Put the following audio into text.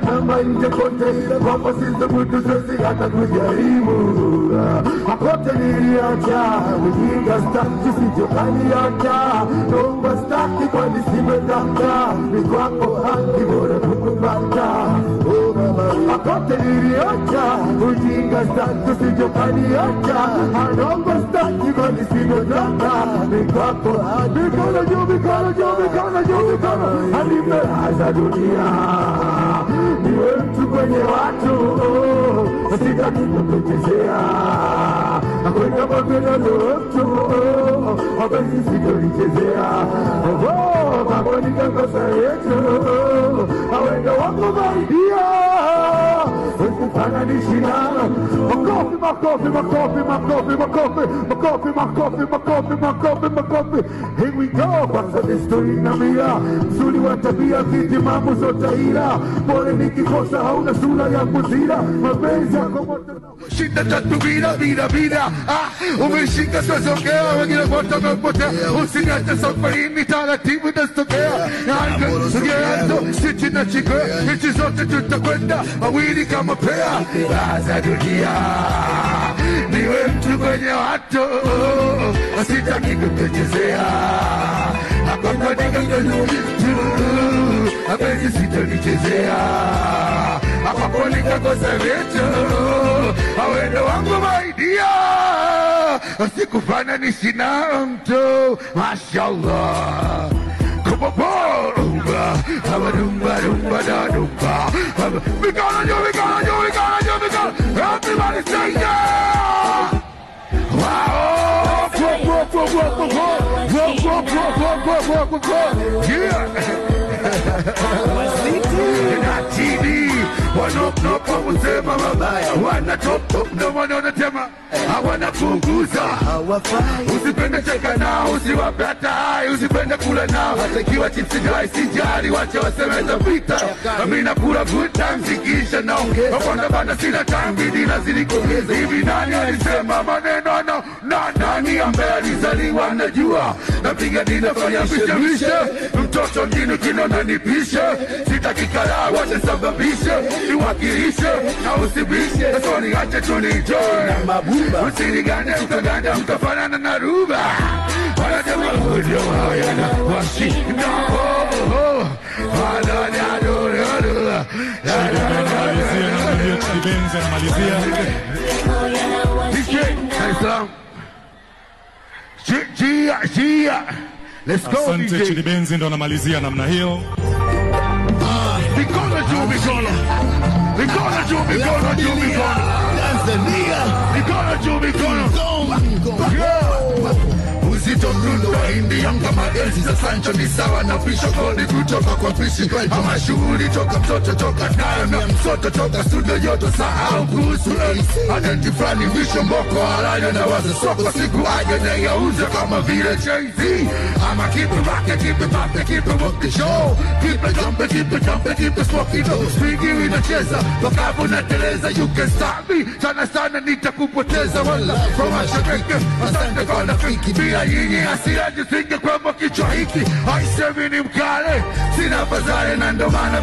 Kama nje kote ile kwamba sisi mtu sisi hata kujaribu akote niliacha ujinga staki sijokaniacha nomba staki kwa nisimedaka ni kwako haki bora kukupata akote niliacha ujinga staki sijokaniacha nomba staki kwa nisimedaka ni kwako haki mikono juu mikono juu mikono juu mikono halimeaza dunia niwe mtu kwenye watu sitaki kukuchezea akwenda mapenda niwe mtu wapenzi sitolichezea mambo ni kankosa yetu awenda wako maidia usifananishe nao makofi makofi makofi makofi makofi makofi makofi makofi makofi makofi here we go kwanza desturi na mila mzuri wa tabia viti mambo zote ila pole nikikosa hauna sura ya kuzira mapenzi yako moto shinda tatu bila umeshika sosokea wengine wote wamepotea usiniache safarini taratibu nasogea naanza sisi na chiko hizi zote tutakwenda mawili kama pea za dunia niwe mtu kwenye watu sitaki kukuchezea akwambia apenzi sitolichezea hapo nikakosa vitu awendo wangu maidia sikufananishe na mtu mashallah rumba rumba rumba da rumba we gonna do everybody say yeah wow yeah TV wanopnopa usema mabaya wanatop ndo wanatema hawana punguza usipende cheka nao usiwape hata hai usipende kula nao kiwa chipsi dry sijari wache wasemeza vita mimi nakula good times ikisha naongeza wapanda banda sina time bidi nazidi kuongeza hivi nani alisema maneno na nani ambaye alizaliwa najua napiga dina fanya bishe mtoto mjini kino nanipishe sitaki kalaa wache sababishe niwakilishe na usibishe soni ache tunijoy na mabumba usinigande ukaganda mkafanana na ruba wanasema huyo hayana washinda Let's go Asante DJ. Chidi Benzi ndo anamalizia namna hiyo. Mikono juu mikono. Mikono juu mikono juu mikono. Tanzania. Mikono juu mikono. Uzito mrundo wa hindi yanga maenzi za Sancho ni sawa na pisho kodi kutoka kwa pishi ama shughuli toka mtoto toka daima msoto toka studio yoto sahau kuhusu identify ni visho mboko halayo na waza soko siku aje na yauza kama vile Jay-Z ama keep it rockin', keep it poppin', keep it with the show keep it jumpin', keep it jumpin', keep it smoking Swingi inacheza, wakabu na teleza you can stop me, sana sana nitakupoteza wala from ashakeke, asante kwa na fiki bila yinyi hasira jisinge kwa kichwa hiki haisemi ni mkale sina fazare na ndo maana